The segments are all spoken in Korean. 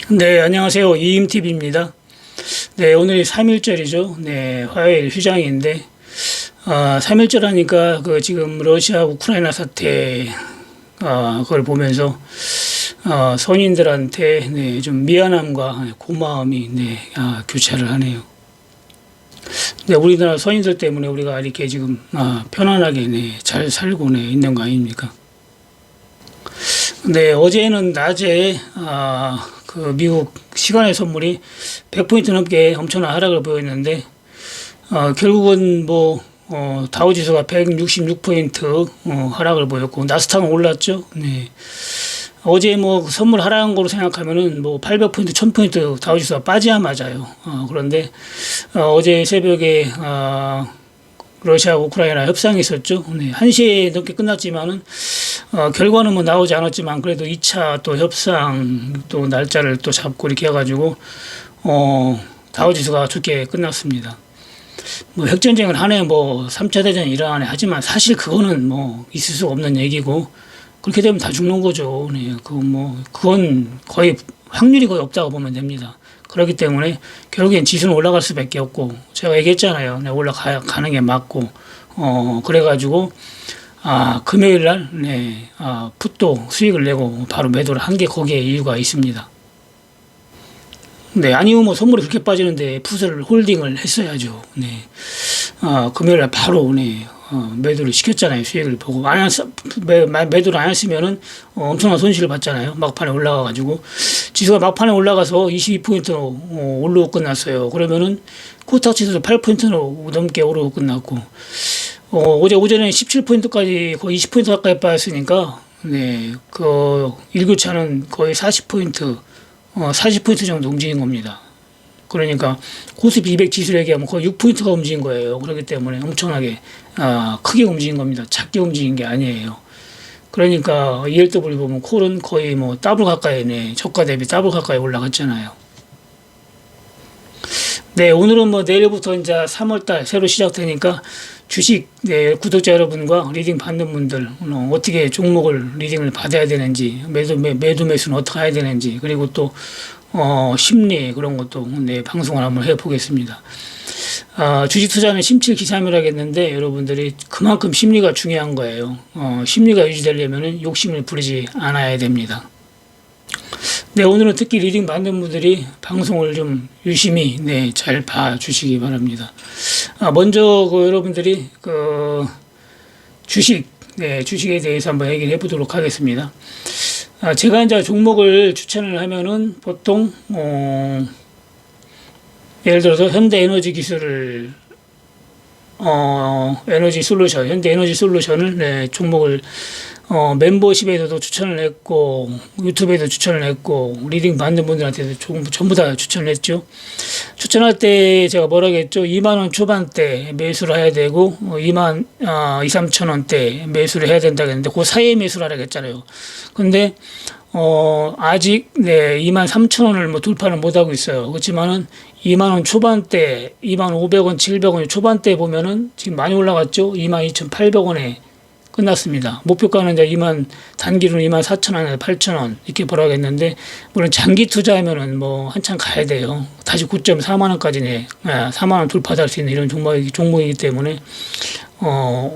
네, 안녕하세요. 이임TV입니다. 네, 오늘이 3일절이죠. 네, 화요일 휴장인데, 3일절 하니까 지금 러시아 우크라이나 사태, 그걸 보면서, 선인들한테, 네, 좀 미안함과 고마움이, 네, 교차를 하네요. 네, 우리나라 선인들 때문에 우리가 이렇게 지금, 편안하게, 네, 잘 살고, 네, 있는 거 아닙니까? 네, 어제는 낮에 미국 시간의 선물이 100포인트 넘게 엄청난 하락을 보였는데 결국은 다우지수가 166포인트 하락을 보였고 나스닥은 올랐죠. 네. 어제 선물 하락한 거로 생각하면은 800포인트, 1000포인트 다우지수가 빠져야 맞아요. 그런데 어제 새벽에 러시아 우크라이나 협상이 있었죠. 네, 1시에 넘게 끝났지만은 결과는 나오지 않았지만 그래도 2차 또 협상 또 날짜를 또 잡고 이렇게 해가지고 다우지수가 좋게 끝났습니다. 핵전쟁을 하네 3차 대전이 일어나네 하지만 사실 그거는 있을 수가 없는 얘기고 그렇게 되면 다 죽는 거죠. 네, 그건 거의 확률이 거의 없다고 보면 됩니다. 그렇기 때문에 결국엔 지수는 올라갈 수밖에 없고 제가 얘기했잖아요. 네, 올라가는 게 맞고 그래가지고 금요일 날 네, 풋도 수익을 내고 바로 매도를 한 게 거기에 이유가 있습니다. 네, 아니면 선물이 그렇게 빠지는데 풋을 홀딩을 했어야죠. 네, 금요일 날 바로 네, 매도를 시켰잖아요. 수익을 보고 매도를 안 했으면은 엄청난 손실을 봤잖아요. 막판에 올라가가지고 지수가 막판에 올라가서 22포인트로 오르고 끝났어요. 그러면은 코스닥 지수도 8포인트 넘게 오르고 끝났고 어제 오전에 17포인트까지 거의 20포인트 가까이 빠졌으니까 네, 일교차는 거의 40포인트 40포인트 정도 움직인 겁니다. 그러니까 코스피 200 지수를 얘기하면 거의 6포인트가 움직인 거예요. 그렇기 때문에 엄청나게 크게 움직인 겁니다. 작게 움직인 게 아니에요. 그러니까 ELW 보면 콜은 거의 더블 가까이 저가 대비 더블 가까이 올라갔잖아요. 네, 오늘은 내일부터 이제 3월달 새로 시작되니까 주식 구독자 여러분과 리딩 받는 분들 어떻게 종목을 리딩을 받아야 되는지 매도 매수는 어떻게 해야 되는지 그리고 또 심리 그런 것도 방송을 한번 해보겠습니다. 주식 투자는 심칠 기사멸하겠는데 여러분들이 그만큼 심리가 중요한 거예요. 심리가 유지되려면 욕심을 부리지 않아야 됩니다. 네, 오늘은 특히 리딩 받는 분들이 방송을 좀 유심히 잘 봐주시기 바랍니다. 먼저 여러분들이 주식에 대해서 한번 얘기를 해보도록 하겠습니다. 제가 이제 종목을 추천을 하면은 보통 예를 들어서 현대에너지 솔루션을 종목을 멤버십에서도 추천을 했고 유튜브에도 추천을 했고 리딩 받는 분들한테도 전부 다 추천을 했죠. 추천할 때 제가 뭐라고 했죠? 2만 원 초반대 매수를 해야 되고 2만 2, 3천 원대 매수를 해야 된다고 했는데 그 사이에 매수를 하라고 했잖아요. 근데 아직 2만 3천 원을 돌파는 못 하고 있어요. 그렇지만은 2만 원 초반대, 2만 500원, 700원 초반대 보면은 지금 많이 올라갔죠. 2만 2,800원에 끝났습니다. 목표가는 이제 단기로는 2만 4천 원에서 8천 원 이렇게 보라고 했는데 물론 장기 투자하면은 한참 가야 돼요. 다시 9.4만 원까지 4만 원 돌파할 수 있는 이런 종목이기 때문에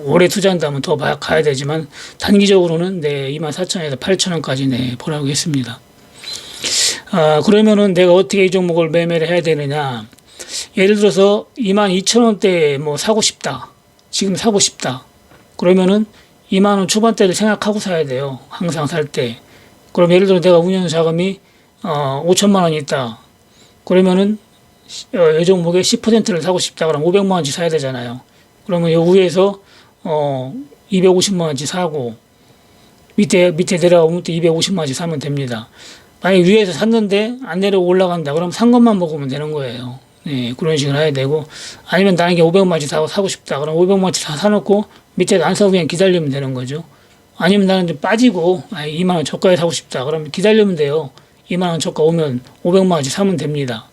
오래 투자한다면 더 가야 되지만 단기적으로는 2만 4천 원에서 8천 원까지 보라고 했습니다. 그러면은 내가 어떻게 이 종목을 매매를 해야 되느냐? 예를 들어서 2만 2천 원대 사고 싶다. 지금 사고 싶다. 그러면은 2만 원 초반대를 생각하고 사야 돼요. 항상 살 때. 그럼 예를 들어 내가 운용 자금이 5천만 원이 있다. 그러면은 이 종목의 10%를 사고 싶다. 그럼 500만 원치 사야 되잖아요. 그러면 요 위에서 250만 원치 사고 밑에 내려가면 또 250만 원치 사면 됩니다. 만약에 위에서 샀는데 안 내려오고 올라간다. 그럼 산 것만 먹으면 되는 거예요. 네, 그런 식으로 해야 되고 아니면 나는 500만 원치 사고 싶다. 그럼 500만 원치 다 사놓고 밑에 안 사고 그냥 기다리면 되는 거죠. 아니면 나는 좀 빠지고 2만 원 저가에 사고 싶다. 그러면 기다리면 돼요. 2만 원 저가 오면 500만 원치 사면 됩니다.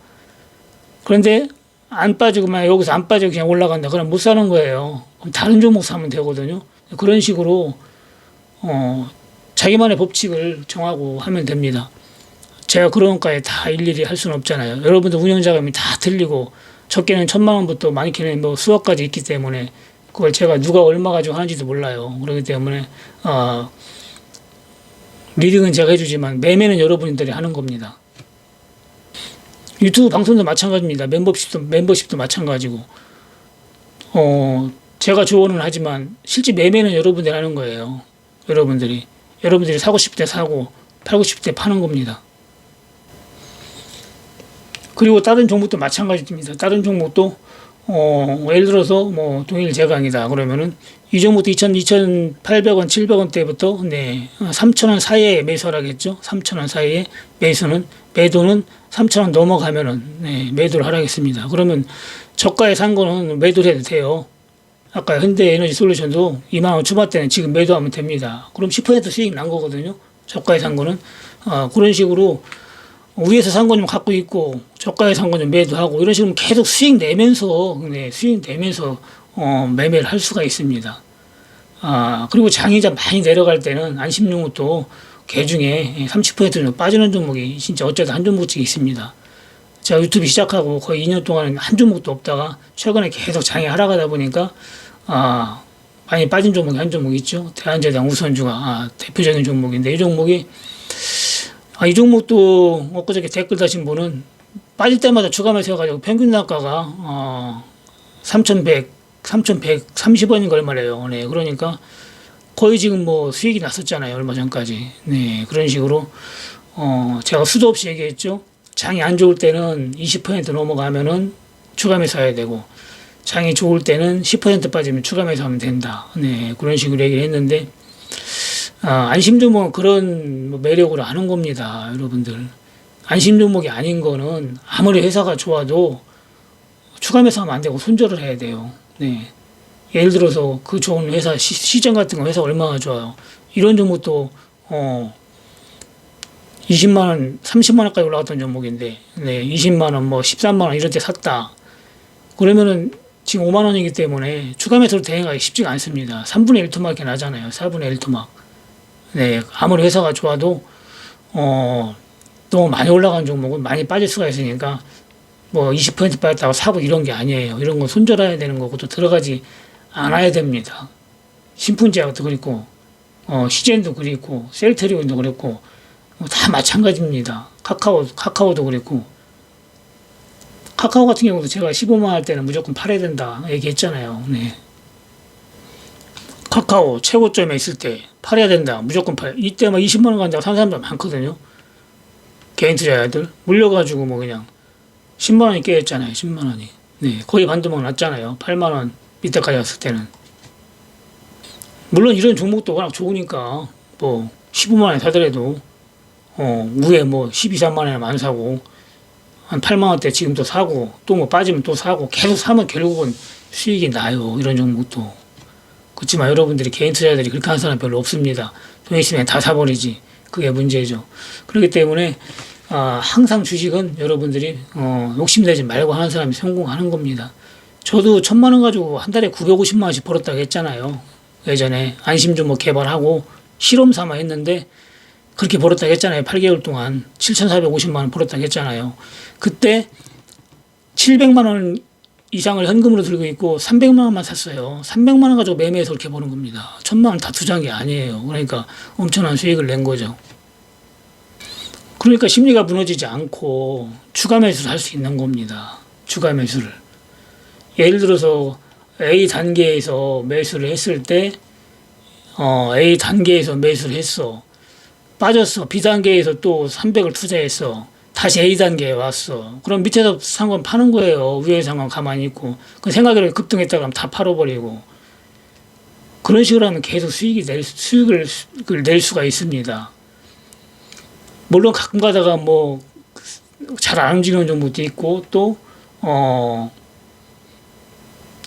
그런데 안 빠지고 만약 여기서 안 빠지고 그냥 올라간다. 그럼 못 사는 거예요. 그럼 다른 종목 사면 되거든요. 그런 식으로 자기만의 법칙을 정하고 하면 됩니다. 제가 그런 것까지 다 일일이 할 수는 없잖아요. 여러분들 운영 자금이 다 틀리고 적게는 1,000만 원부터 많게는 뭐 수억까지 있기 때문에 그걸 제가 누가 얼마 가지고 하는지도 몰라요. 그렇기 때문에 리딩은 제가 해주지만 매매는 여러분들이 하는 겁니다. 유튜브 방송도 마찬가지입니다. 멤버십도 마찬가지고 제가 조언은 하지만 실제 매매는 여러분들이 하는 거예요. 여러분들이 사고 싶을 때 사고 팔고 싶을 때 파는 겁니다. 그리고 다른 종목도 마찬가지입니다. 다른 종목도 예를 들어서 뭐 동일 제강이다 그러면은 이 종목도 2,800원, 700원대부터 3,000원 사이에 매수하라겠죠. 3,000원 사이에 매도는 3,000원 넘어가면은 매도를 하라겠습니다. 그러면 저가에 산 거는 매도를 해도 돼요. 아까 현대에너지솔루션도 2만 원 초반대는 지금 매도하면 됩니다. 그럼 10% 수익 난 거거든요. 저가에 산 거는 그런 식으로 위에서 산 거 좀 갖고 있고 저가에 산 거 좀 매도하고 이런 식으로 계속 수익 내면서 매매를 할 수가 있습니다. 그리고 장이 좀 많이 내려갈 때는 안심용으로 개 중에 30% 정도 빠지는 종목이 진짜 어쩌다 한 종목씩 있습니다. 제가 유튜브 시작하고 거의 2년 동안 한 종목도 없다가 최근에 계속 장이 하락하다 보니까 많이 빠진 종목이 한 종목 있죠. 대한제당 우선주가 대표적인 종목인데 이 종목도 엊그저께 댓글 다신 분은 빠질 때마다 추가 매수해가지고 평균 단가가 3,130원인가 얼마래요. 네, 그러니까 거의 지금 뭐 수익이 났었잖아요. 얼마 전까지. 네, 그런 식으로 제가 수도 없이 얘기했죠. 장이 안 좋을 때는 20% 넘어가면은 추가 매수해야 되고 장이 좋을 때는 10% 빠지면 추가 매수하면 된다. 네, 그런 식으로 얘기를 했는데 안심종목은 그런 매력으로 하는 겁니다. 여러분들. 안심종목이 아닌 거는 아무리 회사가 좋아도 추가 매수하면 안 되고 손절을 해야 돼요. 네. 예를 들어서 그 좋은 회사 시장 같은 거 회사 얼마나 좋아요. 이런 종목도 20만 원, 30만 원까지 올라갔던 종목인데 20만 원, 뭐 13만 원 이런 때 샀다. 그러면은 지금 5만 원이기 때문에 추가 매수로 대응하기 쉽지가 않습니다. 3분의 1 토막이 나잖아요. 4분의 1 토막. 네, 아무리 회사가 좋아도 너무 많이 올라간 종목은 많이 빠질 수가 있으니까 뭐 20% 빠졌다고 사고 이런 게 아니에요. 이런 건 손절해야 되는 거고 또 들어가지 않아야 됩니다. 신풍제약도 그렇고 시젠도 그렇고 셀트리온도 그렇고 다 마찬가지입니다. 카카오도 그랬고 카카오 같은 경우도 제가 15만 원 할 때는 무조건 팔아야 된다 얘기했잖아요. 네. 카카오 최고점에 있을 때 팔아야 된다. 무조건 이때 막 20만 원 간다고 사는 사람들 많거든요. 개인 투자자들 물려가지고 뭐 그냥 10만 원이 깨졌잖아요. 10만 원이. 네, 거의 반토막 났잖아요. 8만 원 밑에까지 왔을 때는. 물론 이런 종목도 워낙 좋으니까 뭐 15만 원에 사더라도 위에 뭐 12, 3만 원에만 안 사고 한 8만 원대 지금 또 사고 또 뭐 빠지면 또 사고 계속 사면 결국은 수익이 나요. 이런 종목도. 그렇지만 여러분들이 개인 투자자들이 그렇게 하는 사람 별로 없습니다. 돈 있으면 다 사버리지. 그게 문제죠. 그렇기 때문에 항상 주식은 여러분들이 욕심내지 말고 하는 사람이 성공하는 겁니다. 저도 1,000만 원 가지고 한 달에 950만 원씩 벌었다고 했잖아요. 예전에 안심종목 개발하고 실험 삼아 했는데 그렇게 벌었다고 했잖아요. 8개월 동안 7,450만 원 벌었다고 했잖아요. 그때 700만 원 이상을 현금으로 들고 있고 300만 원만 샀어요. 300만 원 가지고 매매해서 그렇게 버는 겁니다. 1,000만 원 다 투자한 게 아니에요. 그러니까 엄청난 수익을 낸 거죠. 그러니까 심리가 무너지지 않고 추가 매수를 할 수 있는 겁니다. 추가 매수를. 예를 들어서 A 단계에서 매수를 했을 때 A 단계에서 매수를 했어. 빠졌어. B 단계에서 또 300을 투자했어. 다시 A 단계에 왔어. 그럼 밑에서 산 건 파는 거예요. 위에서 산 건 가만히 있고. 그 생각으로 급등했다 그러면 다 팔아버리고. 그런 식으로 하면 계속 수익을 낼 수가 있습니다. 물론 가끔 가다가 뭐 잘 안 움직이는 종목도 있고 또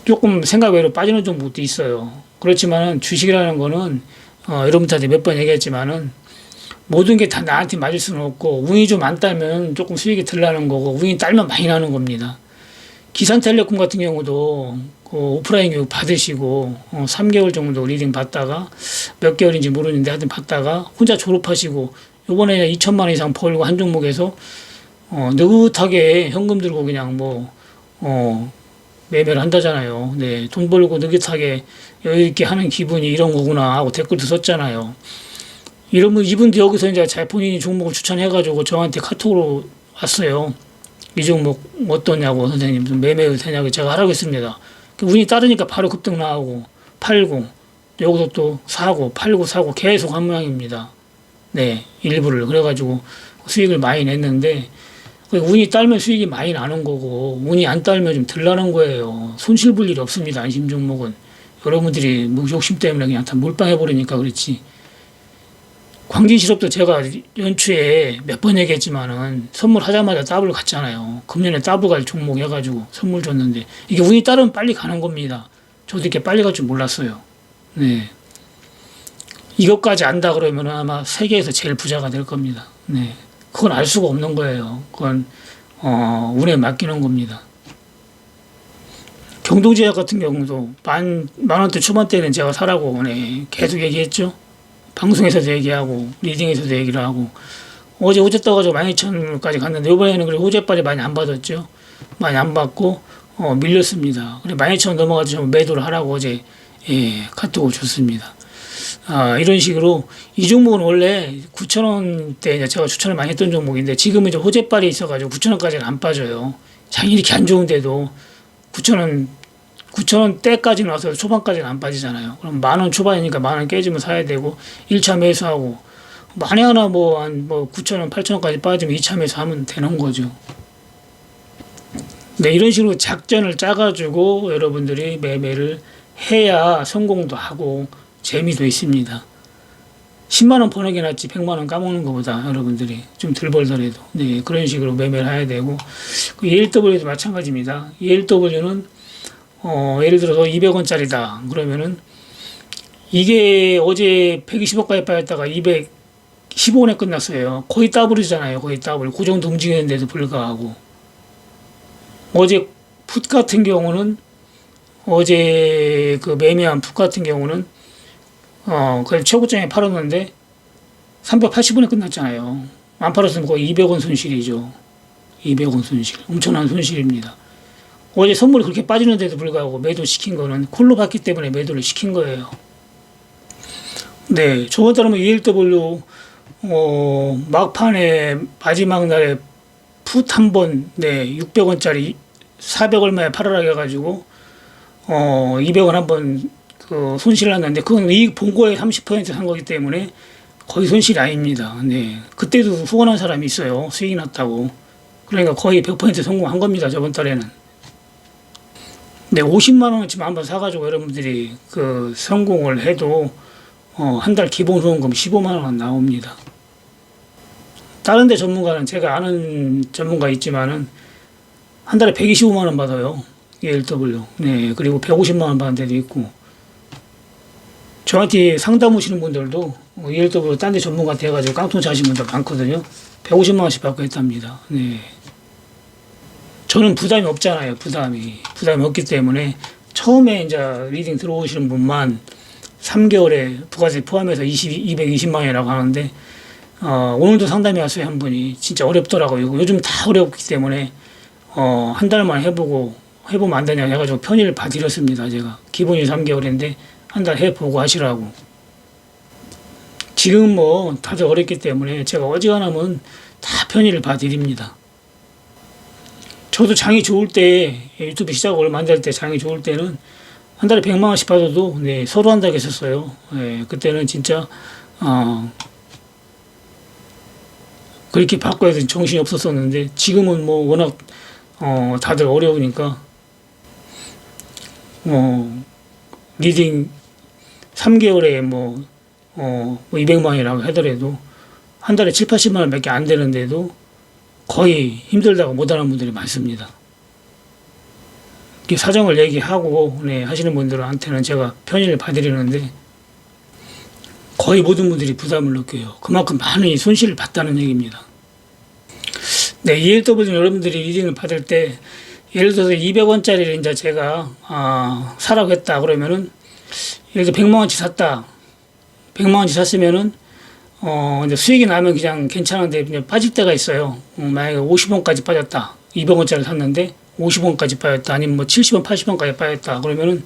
조금 생각 외로 빠지는 종목도 있어요. 그렇지만은 주식이라는 거는 여러분들한테 몇 번 얘기했지만은 모든 게 다 나한테 맞을 수는 없고 운이 좀 안 따면 조금 수익이 덜 나는 거고 운이 따면 많이 나는 겁니다. 기산텔레콤 같은 경우도 오프라인 교육 받으시고 3개월 정도 리딩 받다가 몇 개월인지 모르는데 하여튼 받다가 혼자 졸업하시고 요번에 2천만 원 이상 벌고 한 종목에서 느긋하게 현금 들고 그냥 매매를 한다잖아요. 네, 돈 벌고 느긋하게 여유 있게 하는 기분이 이런 거구나 하고 댓글도 썼잖아요. 이러면 이분도 여기서 이제 본인이 종목을 추천해가지고 저한테 카톡으로 왔어요. 이 종목 어떠냐고 선생님 좀 매매해도 되냐고 제가 하라고 했습니다. 운이 따르니까 바로 급등 나오고 팔고 여기서 또 사고 팔고 사고 계속 한 모양입니다. 네, 일부를 그래가지고 수익을 많이 냈는데 운이 따르면 수익이 많이 나는 거고 운이 안 따르면 좀 덜 나는 거예요. 손실 볼 일이 없습니다. 안심 종목은 여러분들이 뭐 욕심 때문에 그냥 다 몰빵해 버리니까 그렇지. 광진실업도 제가 연초에 몇 번 얘기했지만은 선물하자마자 더블 갔잖아요. 금년에 더블 갈 종목 해가지고 선물 줬는데 이게 운이 따르면 빨리 가는 겁니다. 저도 이렇게 빨리 갈 줄 몰랐어요. 네. 이것까지 안다 그러면 아마 세계에서 제일 부자가 될 겁니다. 네. 그건 알 수가 없는 거예요. 그건, 운에 맡기는 겁니다. 경동제약 같은 경우도 만 원대 초반대는 제가 사라고, 네. 계속 얘기했죠. 방송에서도 얘기하고, 리딩에서도 얘기를 하고, 어제 호재 떠가지고 12,000원까지 갔는데, 이번에는 그래 호재빨이 많이 안 받았죠. 많이 안 받고, 밀렸습니다. 그래 12,000원 넘어가서 좀 매도를 하라고 어제, 카톡을 줬습니다. 이런 식으로 이 종목은 원래 9,000원대 제가 추천을 많이 했던 종목인데 지금은 이제 호재빨이 있어가지고 9,000원까지는 안 빠져요. 장이 이렇게 안 좋은데도 9,000원대까지는 와서 초반까지는 안 빠지잖아요. 그럼 10,000원 초반이니까 10,000원 깨지면 사야 되고 1차 매수하고 만에 하나 9,000원, 8,000원까지 빠지면 2차 매수하면 되는 거죠. 네, 이런 식으로 작전을 짜가지고 여러분들이 매매를 해야 성공도 하고 재미도 있습니다. 10만 원 버는 게 낫지 100만 원 까먹는 것보다 여러분들이 좀 덜 벌더라도 네, 그런 식으로 매매를 해야 되고 ELW도 마찬가지입니다. ELW는 예를 들어서 200원짜리다 그러면은 이게 어제 120원까지 빠졌다가 215원에 끝났어요. 거의 더블이잖아요. 거의 더블. 그 정도 움직이는데도 불구하고 어제 풋 같은 경우는 어제 그 매매한 풋 같은 경우는 그래서 최고점에 팔았는데 380원에 끝났잖아요. 안 팔았으면 거의 200원 손실이죠. 200원 손실. 엄청난 손실입니다. 어제 선물이 그렇게 빠지는데도 불구하고 매도시킨 거는 콜로 받기 때문에 매도를 시킨 거예요. 네, 저번 달에 ELW 막판에 마지막 날에 풋 한 번, 네, 600원짜리 400얼마에 팔아라 해가지고 200원 한번 손실을 났는데 그건 이익 본 거에 30%산 거기 때문에 거의 손실이 아닙니다. 네. 그때도 후원한 사람이 있어요. 수익이 났다고. 그러니까 거의 100% 성공한 겁니다. 저번 달에는. 네, 50만 원어치 한번 사가지고 여러분들이 성공을 해도 한 달 기본 후원금 15만 원 나옵니다. 다른 데 전문가는 제가 아는 전문가 있지만은 한 달에 125만 원 받아요. ELW. 네, 그리고 150만 원 받는 데도 있고. 저한테 상담 오시는 분들도 ELW 딴 데 전문가 돼가지고 깡통 차신 분들 많거든요. 150만 원씩 받고 했답니다. 네. 저는 부담이 없잖아요. 부담이 없기 때문에 처음에 이제 리딩 들어오시는 분만 3개월에 부가세 포함해서 220만 원이라고 하는데 오늘도 상담이 왔어요. 한 분이 진짜 어렵더라고요. 요즘 다 어렵기 때문에 한 달만 해보면 안 되냐 해가지고 편의를 봐드렸습니다. 제가 기본이 3개월인데 한 달 해보고 하시라고. 지금 다들 어렵기 때문에 제가 어지간하면 다 편의를 봐드립니다. 저도 장이 좋을 때 유튜브 시작 얼마 안 될 때 장이 좋을 때는 한 달에 100만 원씩 받아도 네, 서로 한다고 했었어요. 네, 그때는 진짜 그렇게 바꿔야 되는 정신이 없었었는데 지금은 워낙 다들 어려우니까 리딩 3개월에 200만 원이라고 하더라도 한 달에 7, 80만 원밖에 안 되는데도 거의 힘들다고 못하는 분들이 많습니다. 이렇게 사정을 얘기하고 네, 하시는 분들한테는 제가 편의를 봐드리는데 거의 모든 분들이 부담을 느껴요. 그만큼 많은 손실을 봤다는 얘기입니다. 네, ELW 여러분들이 리딩을 받을 때 예를 들어서 200원짜리를 이제 제가 사라고 했다 그러면은 예를 들어 100만 원치 샀다. 100만 원치 샀으면은 이제 수익이 나면 그냥 괜찮은데 그냥 빠질 때가 있어요. 만약에 50원까지 빠졌다. 200원짜리 샀는데 50원까지 빠졌다. 아니면 뭐 70원, 80원까지 빠졌다. 그러면은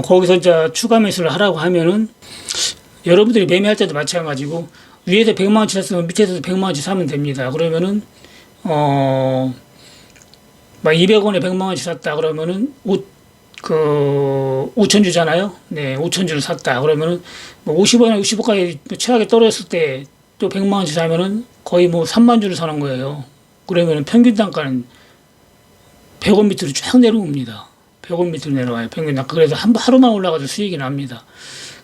거기서 이제 추가 매수를 하라고 하면은 여러분들이 매매할 때도 마찬가지고 위에서 100만 원치 샀으면 밑에서도 100만 원치 사면 됩니다. 그러면은 막 200원에 100만 원치 샀다 그러면은 5천 주잖아요. 네, 5천 주를 샀다. 그러면은 뭐 50원이나 60원까지 최악에 떨어졌을 때 또 100만 원치 사면은 거의 뭐 3만 주를 사는 거예요. 그러면은 평균 단가는 100원 밑으로 쭉 내려옵니다. 100원 밑으로 내려와요. 평균 단가. 그래서 하루만 올라가도 수익이 납니다.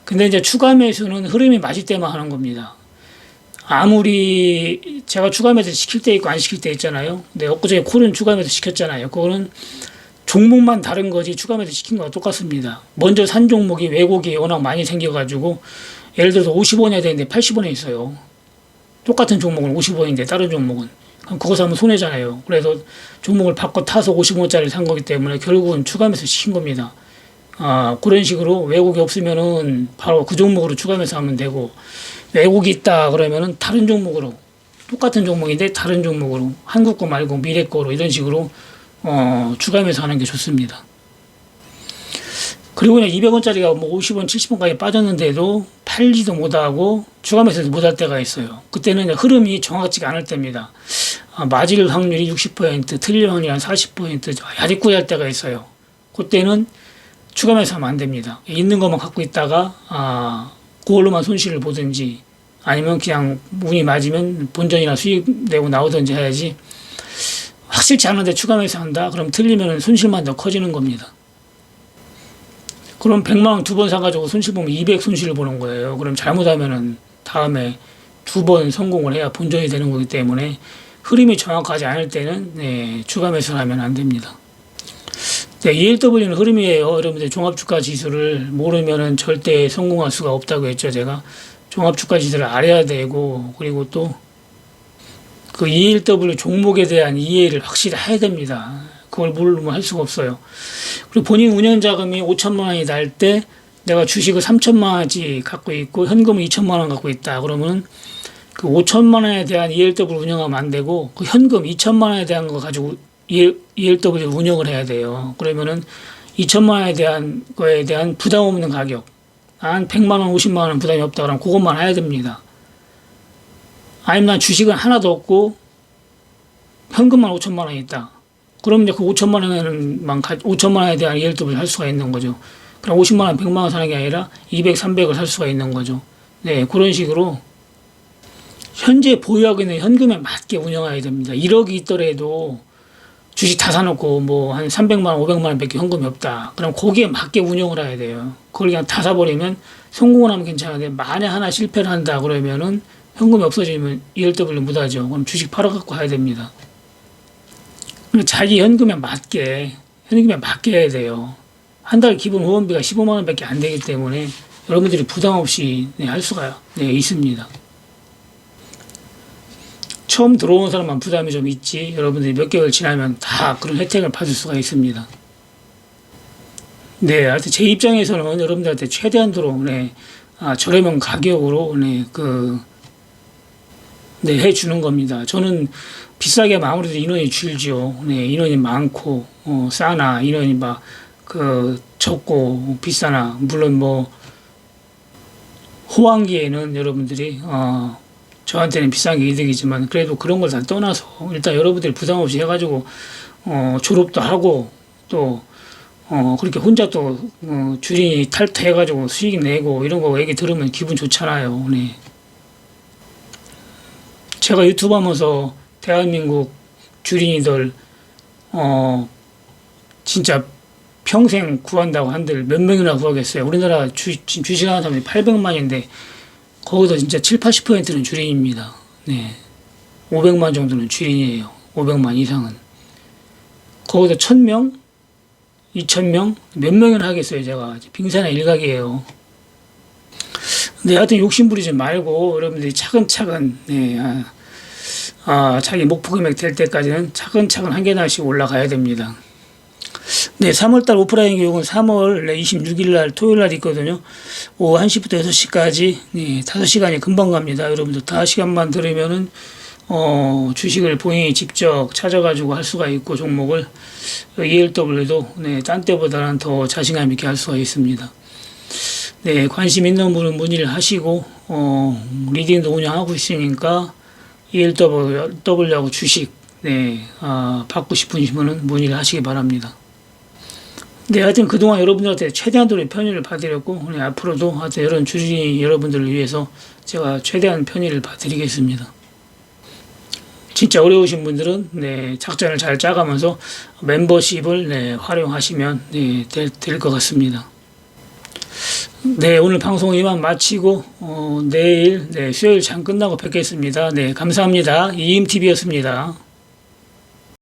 근데 이제 추가 매수는 흐름이 맞을 때만 하는 겁니다. 아무리 제가 추가 매수 시킬 때 있고 안 시킬 때 있잖아요. 근데 엊그제 콜은 추가 매수 시켰잖아요. 그거는 종목만 다른 거지 추가 매수 시킨 거와 똑같습니다. 먼저 산 종목이 왜곡이 워낙 많이 생겨가지고 예를 들어서 50원이어야 되는데 80원에 있어요. 똑같은 종목은 50원인데 다른 종목은 그럼 그거 사면 손해잖아요. 그래서 종목을 바꿔 타서 50원짜리 산 거기 때문에 결국은 추가 매수 시킨 겁니다. 그런 식으로 왜곡이 없으면은 바로 그 종목으로 추가 매수하면 되고 왜곡이 있다 그러면은 다른 종목으로 똑같은 종목인데 다른 종목으로 한국 거 말고 미래 거로 이런 식으로 추가 매수하는 게 좋습니다. 그리고 그냥 200원짜리가 뭐 50원, 70원까지 빠졌는데도 팔지도 못하고 추가 매수도 못할 때가 있어요. 그때는 흐름이 정확치가 않을 때입니다. 맞을 확률이 60%, 틀릴 확률이 한 40%, 야리꾸리할 때가 있어요. 그때는 추가 매수하면 안 됩니다. 있는 것만 갖고 있다가 그걸로만 손실을 보든지 아니면 그냥 운이 맞으면 본전이나 수익 내고 나오든지 해야지 확실치 않은데 추가 매수한다? 그럼 틀리면 손실만 더 커지는 겁니다. 그럼 100만 원 2번 사가지고 손실 보면 200 손실을 보는 거예요. 그럼 잘못하면은 다음에 2번 성공을 해야 본전이 되는 거기 때문에 흐름이 정확하지 않을 때는 추가 매수를 하면 안 됩니다. ELW는 흐름이에요. 여러분들 종합주가 지수를 모르면은 절대 성공할 수가 없다고 했죠. 제가 종합주가 지수를 알아야 되고 그리고 또 그 ELW 종목에 대한 이해를 확실히 해야 됩니다. 그걸 모르면 할 수가 없어요. 그리고 본인 운영 자금이 5천만 원이 날 때 내가 주식을 3천만 원치 갖고 있고 현금을 2천만 원 갖고 있다. 그러면 그 5천만 원에 대한 ELW 운영하면 안 되고 그 현금 2천만 원에 대한 거 가지고 ELW 운영을 해야 돼요. 그러면은 2천만 원에 대한 거에 대한 부담 없는 가격 한 100만 원, 50만 원 부담이 없다 그러면 그것만 해야 됩니다. 아니면 난 주식은 하나도 없고 현금만 5천만 원이 있다. 그럼 이제 그 5천만 원에 대한 ELW를 할 수가 있는 거죠. 그럼 50만 원, 100만 원 사는 게 아니라 200, 300을 살 수가 있는 거죠. 네, 그런 식으로 현재 보유하고 있는 현금에 맞게 운영해야 됩니다. 1억이 있더라도 주식 다 사놓고 뭐 한 300만 원, 500만 원밖에 현금이 없다. 그럼 거기에 맞게 운영을 해야 돼요. 그걸 그냥 다 사버리면 성공을 하면 괜찮은데 만에 하나 실패를 한다 그러면은 현금이 없어지면 ELW 못하죠. 그럼 주식 팔아갖고 해야 됩니다. 자기 현금에 맞게 해야 돼요. 한 달 기본 후원비가 15만 원밖에 안 되기 때문에 여러분들이 부담 없이 할 수가 있습니다. 처음 들어온 사람만 부담이 좀 있지 여러분들이 몇 개월 지나면 다 그런 혜택을 받을 수가 있습니다. 네, 하여튼 제 입장에서는 여러분들한테 최대한으로 저렴한 가격으로 해주는 겁니다. 저는 비싸게 하면 아무래도 인원이 줄죠. 인원이 많고 싸나 인원이 적고 비싸나 물론 뭐 호황기에는 여러분들이 저한테는 비싼 게 이득이지만 그래도 그런 걸 다 떠나서 일단 여러분들이 부담 없이 해가지고 졸업도 하고 또 그렇게 혼자 또 주린이 탈퇴해가지고 수익 내고 이런 거 얘기 들으면 기분 좋잖아요. 네. 제가 유튜브 하면서 대한민국 주린이들 진짜 평생 구한다고 한들 몇 명이나 구하겠어요. 우리나라 주식하는 사람이 800만인데 거기서 진짜 7, 80%는 주린입니다. 네. 500만 정도는 주린이에요. 500만 이상은. 거기서 1000명? 2000명? 몇 명이나 하겠어요, 제가. 빙산의 일각이에요. 네, 하여튼 욕심부리지 말고, 여러분들이 차근차근, 자기 목표 금액 될 때까지는 차근차근 한 계단씩 올라가야 됩니다. 네, 3월달 오프라인 교육은 3월 26일 날 토요일 날 있거든요. 오후 1시부터 6시까지, 네, 5시간이 금방 갑니다. 여러분들 5시간만 들으면은, 주식을 본인이 직접 찾아가지고 할 수가 있고, 종목을, ELW도, 네, 딴 때보다는 더 자신감 있게 할 수가 있습니다. 네, 관심 있는 분은 문의를 하시고, 리딩도 운영하고 있으니까, ELW하고 주식, 네, 받고 싶으신 분은 문의를 하시기 바랍니다. 네, 하여튼 그동안 여러분들한테 최대한도로 편의를 봐드렸고, 네, 앞으로도 하여튼 이런 주주님 여러분들을 위해서 제가 최대한 편의를 봐드리겠습니다. 진짜 어려우신 분들은, 네, 작전을 잘 짜가면서 멤버십을, 네, 활용하시면, 네, 될 것 같습니다. 네, 오늘 방송 이만 마치고, 내일, 네, 수요일 장 끝나고 뵙겠습니다. 네, 감사합니다. 이임TV였습니다.